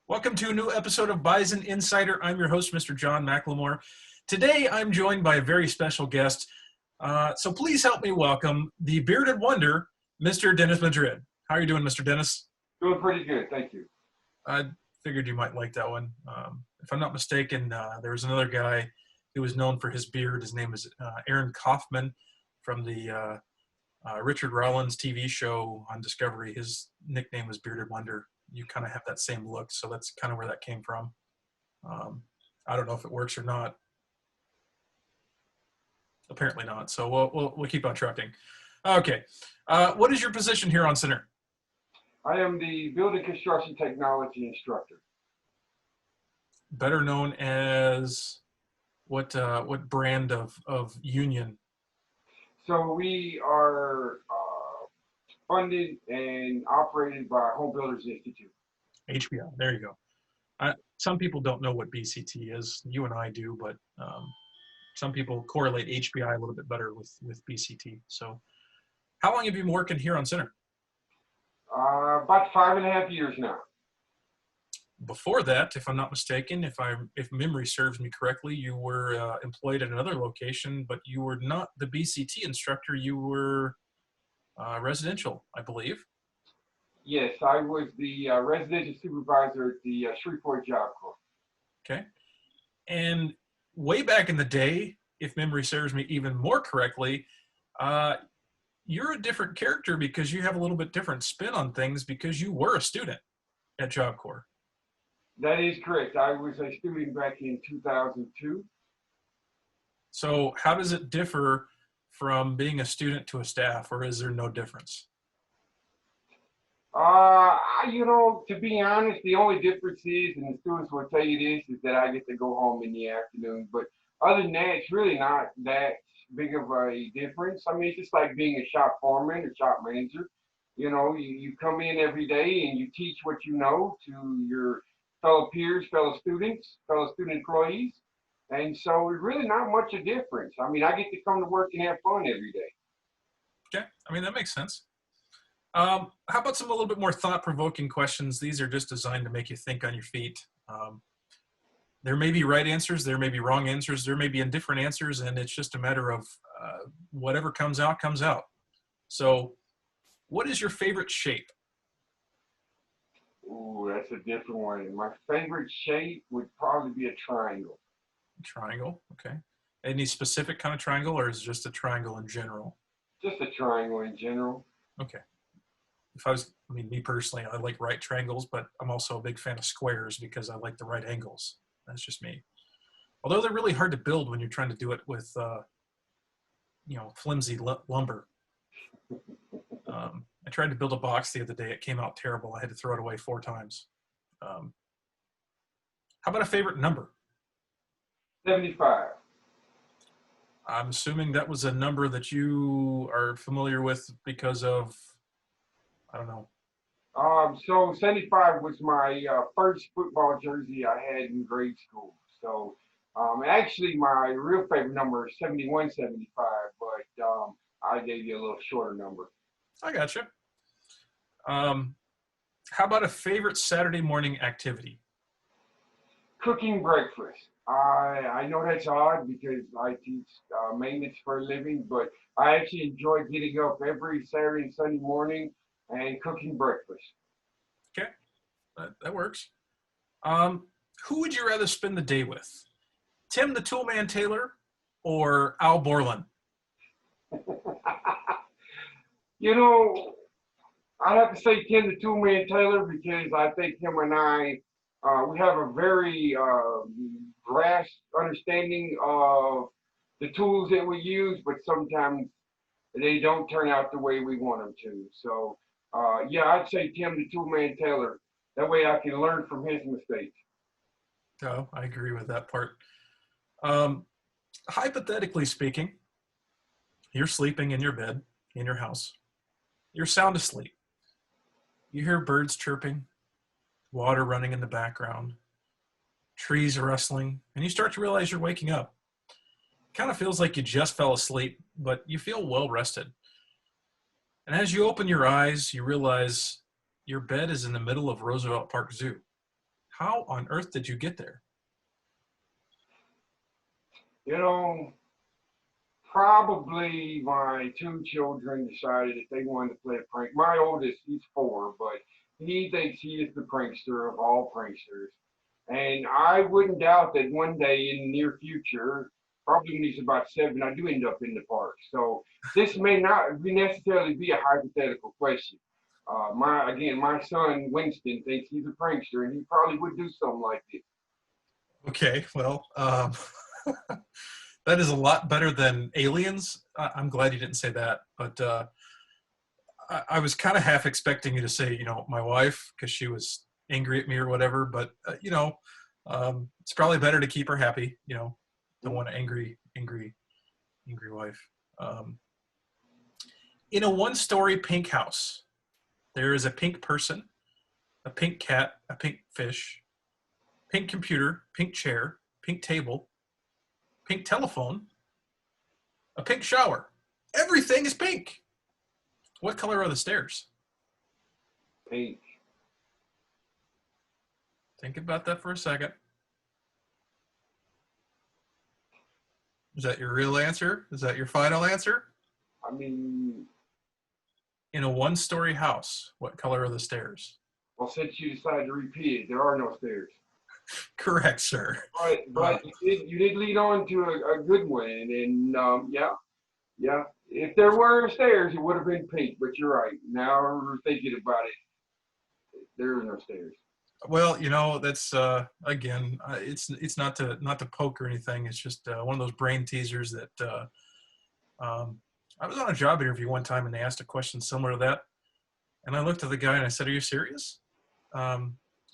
Welcome to a new episode of Bison Insider. I'm your host, Mr. John McLemore. Today, I'm joined by a very special guest. So please help me welcome the bearded wonder, Mr. Dennis Madrid. How are you doing, Mr. Dennis? Doing pretty good, thank you. I figured you might like that one. If I'm not mistaken, there was another guy who was known for his beard. His name is Aaron Kaufman from the Richard Rollins TV show on Discovery. His nickname was Bearded Wonder. You kind of have that same look, so that's kind of where that came from. I don't know if it works or not. Apparently not, so we'll keep on trucking. Okay, what is your position here on center? I am the building construction technology instructor. Better known as what brand of union? So we are funded and operated by Home Builders Institute. HBI, there you go. Some people don't know what BCT is. You and I do, but some people correlate HBI a little bit better with BCT. So how long have you been working here on center? About 5.5 years now. Before that, if I'm not mistaken, if memory serves me correctly, you were employed at another location, but you were not the BCT instructor. You were residential, I believe. Yes, I was the residential supervisor at the Shreveport Job Corps. Okay. And way back in the day, if memory serves me even more correctly, you're a different character because you have a little bit different spin on things because you were a student at Job Corps. That is correct. I was a student back in 2002. So how does it differ from being a student to a staff, or is there no difference? To be honest, the only difference is, and the students will tell you this, is that I get to go home in the afternoon. But other than that, it's really not that big of a difference. I mean, it's just like being a shop foreman or shop manager. You come in every day and you teach what you know to your fellow peers, fellow students, fellow student employees. And so it's really not much a difference. I mean, I get to come to work and have fun every day. Okay, I mean, that makes sense. How about some a little bit more thought-provoking questions? These are just designed to make you think on your feet. There may be right answers, there may be wrong answers, there may be indifferent answers, and it's just a matter of whatever comes out, comes out. So what is your favorite shape? Ooh, that's a different one. My favorite shape would probably be a triangle. Triangle, okay. Any specific kind of triangle, or is it just a triangle in general? Just a triangle in general. Okay. Me personally, I like right triangles, but I'm also a big fan of squares because I like the right angles. That's just me. Although they're really hard to build when you're trying to do it with, flimsy lumber. I tried to build a box the other day. It came out terrible. I had to throw it away 4 times. How about a favorite number? 75. I'm assuming that was a number that you are familiar with because of, I don't know. So 75 was my first football jersey I had in grade school. So actually my real favorite number is 7175, but I gave you a little shorter number. I gotcha. How about a favorite Saturday morning activity? Cooking breakfast. I know that's odd because I teach maintenance for a living, but I actually enjoy getting up every Saturday and Sunday morning and cooking breakfast. Okay, that works. Who would you rather spend the day with? Tim the Toolman Taylor or Al Borland? I have to say Tim the Toolman Taylor because I think him and I, we have a very grasp understanding of the tools that we use, but sometimes they don't turn out the way we want them to. So, I'd say Tim the Toolman Taylor. That way I can learn from his mistakes. Oh, I agree with that part. Hypothetically speaking, you're sleeping in your bed, in your house. You're sound asleep. You hear birds chirping, water running in the background, trees rustling, and you start to realize you're waking up. Kind of feels like you just fell asleep, but you feel well rested. And as you open your eyes, you realize your bed is in the middle of Roosevelt Park Zoo. How on earth did you get there? You know, probably my two children decided that they wanted to play a prank. My oldest, he's 4, but he thinks he is the prankster of all pranksters. And I wouldn't doubt that one day in the near future, probably when he's about 7, I do end up in the park. So this may not be necessarily be a hypothetical question. My son Winston thinks he's a prankster, and he probably would do something like this. Okay, well, that is a lot better than aliens. I'm glad you didn't say that, but I was kind of half expecting you to say, my wife, because she was angry at me or whatever. But it's probably better to keep her happy. Don't want an angry wife. In a one-story pink house, there is a pink person, a pink cat, a pink fish, pink computer, pink chair, pink table, pink telephone, a pink shower. Everything is pink. What color are the stairs? Pink. Think about that for a second. Is that your real answer? Is that your final answer? I mean, In a one-story house, what color are the stairs? well, since you decided to repeat it, there are no stairs. Correct, sir. But you did lead on to a good one, and yeah. If there were stairs, it would have been pink. But you're right. Now we're thinking about it. There are no stairs. Well, that's again, it's not to poke or anything. It's just one of those brain teasers that I was on a job interview one time and they asked a question similar to that, and I looked at the guy and I said, "Are you serious?"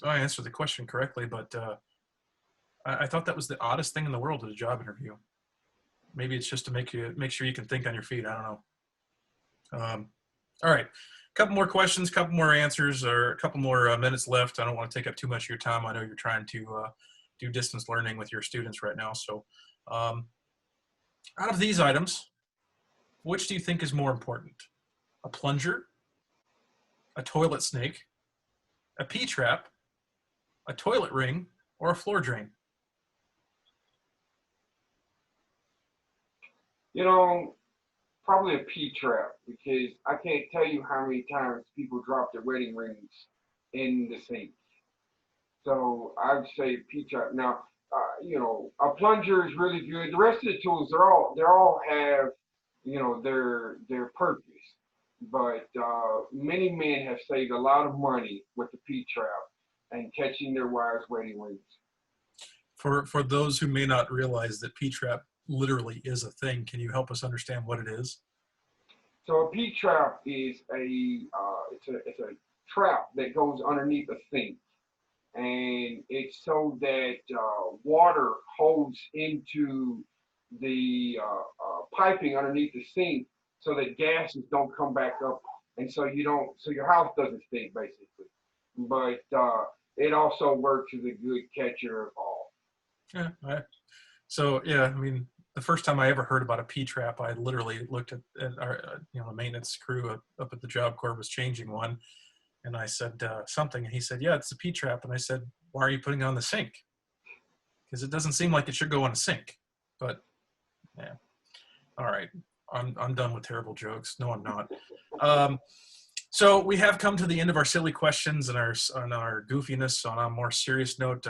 I answered the question correctly, but I thought that was the oddest thing in the world at a job interview. Maybe it's just to make sure you can think on your feet. I don't know. All right, a couple more questions, a couple more answers, or a couple more minutes left. I don't want to take up too much of your time. I know you're trying to do distance learning with your students right now. So, out of these items, which do you think is more important? A plunger, a toilet snake, a P-trap, a toilet ring, or a floor drain? Probably a P-trap because I can't tell you how many times people drop their wedding rings in the sink. So I would say P-trap. Now, a plunger is really good. The rest of the tools, they all have, their purpose. But many men have saved a lot of money with the P-trap and catching their wives' wedding rings. For those who may not realize that P-trap literally is a thing, can you help us understand what it is? So a P-trap is it's a trap that goes underneath a sink, and it's so that water holds into the piping underneath the sink, so that gases don't come back up, and so your house doesn't stink basically. But it also works as a good catcher of all. Yeah. So yeah, I mean, the first time I ever heard about a P-trap, I literally looked at our, the maintenance crew up at the Job Corps was changing one, and I said something, and he said, "Yeah, it's a P-trap," and I said, "Why are you putting it on the sink? Because it doesn't seem like it should go on a sink." But yeah, all right, I'm done with terrible jokes. No, I'm not. So we have come to the end of our silly questions and our goofiness. On a more serious note,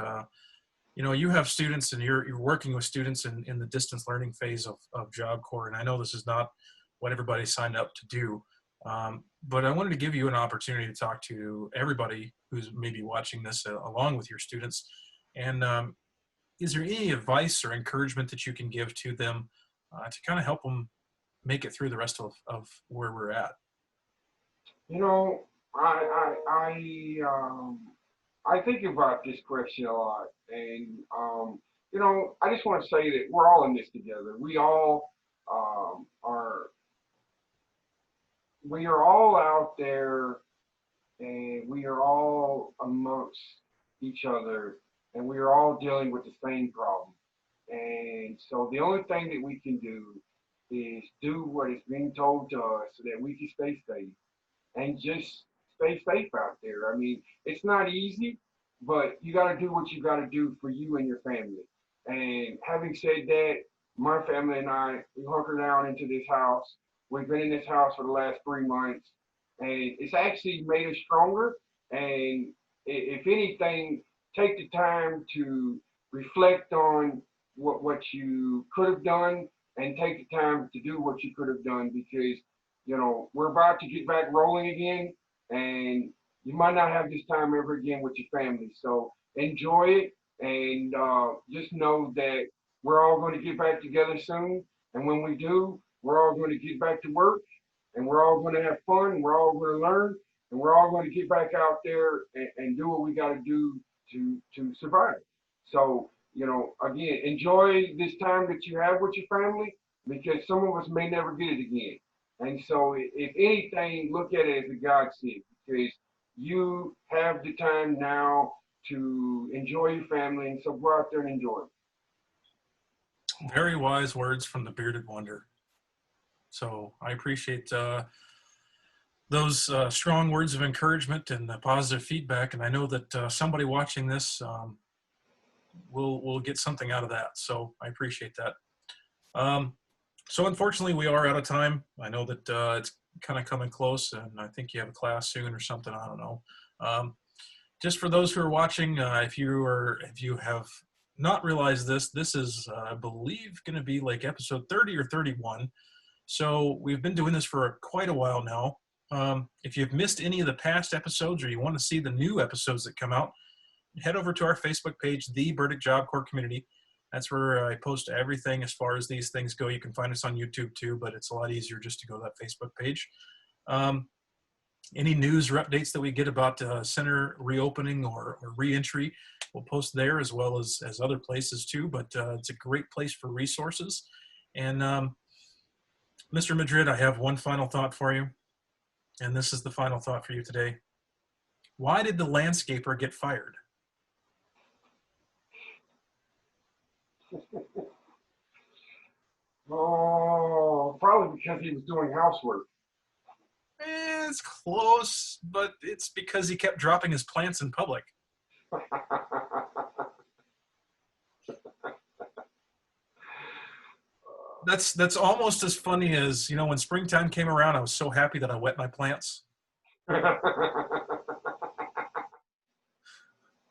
you have students and you're working with students in the distance learning phase of Job Corps, and I know this is not what everybody signed up to do, but I wanted to give you an opportunity to talk to everybody who's maybe watching this along with your students. And is there any advice or encouragement that you can give to them to kind of help them make it through the rest of where we're at? You know, I think about this question a lot, and I just want to say that we're all in this together. We are all out there, and we are all amongst each other, and we are all dealing with the same problem. And so the only thing that we can do is do what is being told to us so that we can stay safe and just stay safe out there. I mean, it's not easy, but you got to do what you got to do for you and your family. And having said that, my family and I, we hunker down into this house. We've been in this house for the last 3 months, and it's actually made us stronger. And if anything, take the time to reflect on what you could have done, and take the time to do what you could have done, because we're about to get back rolling again, and you might not have this time ever again with your family. So enjoy it, and just know that we're all going to get back together soon. And when we do, we're all going to get back to work, and we're all going to have fun. We're all going to learn, and we're all going to get back out there and do what we got to do to survive. So, again, enjoy this time that you have with your family, because some of us may never get it again. And so, if anything, look at it as a godsend, because you have the time now to enjoy your family. And so, go out there and enjoy it. Very wise words from the bearded wonder. So I appreciate those strong words of encouragement and positive feedback. And I know that somebody watching this will get something out of that. So I appreciate that. So unfortunately, we are out of time. I know that it's kind of coming close, and I think you have a class soon or something. I don't know. Just for those who are watching, if you have not realized this is, I believe, going to be like episode 30 or 31. So we've been doing this for quite a while now. If you've missed any of the past episodes, or you want to see the new episodes that come out, head over to our Facebook page, the Burdick Job Corps Community. That's where I post everything as far as these things go. You can find us on YouTube too, but it's a lot easier just to go to that Facebook page. Any news or updates that we get about center reopening or reentry, we'll post there, as well as other places too. But it's a great place for resources. And Mr. Madrid, I have one final thought for you. And this is the final thought for you today. Why did the landscaper get fired? Oh, probably because he was doing housework. It's close, but it's because he kept dropping his plants in public. That's almost as funny as, when springtime came around, I was so happy that I wet my plants.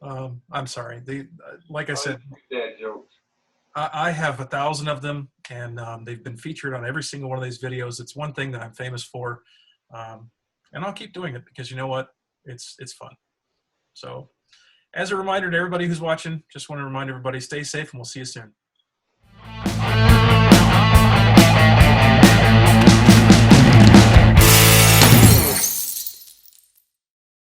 I'm sorry. Like I said, dad jokes. I have 1,000 of them, and they've been featured on every single one of these videos. It's one thing that I'm famous for, and I'll keep doing it because you know what? It's fun. So, as a reminder to everybody who's watching, just want to remind everybody, stay safe, and we'll see you soon.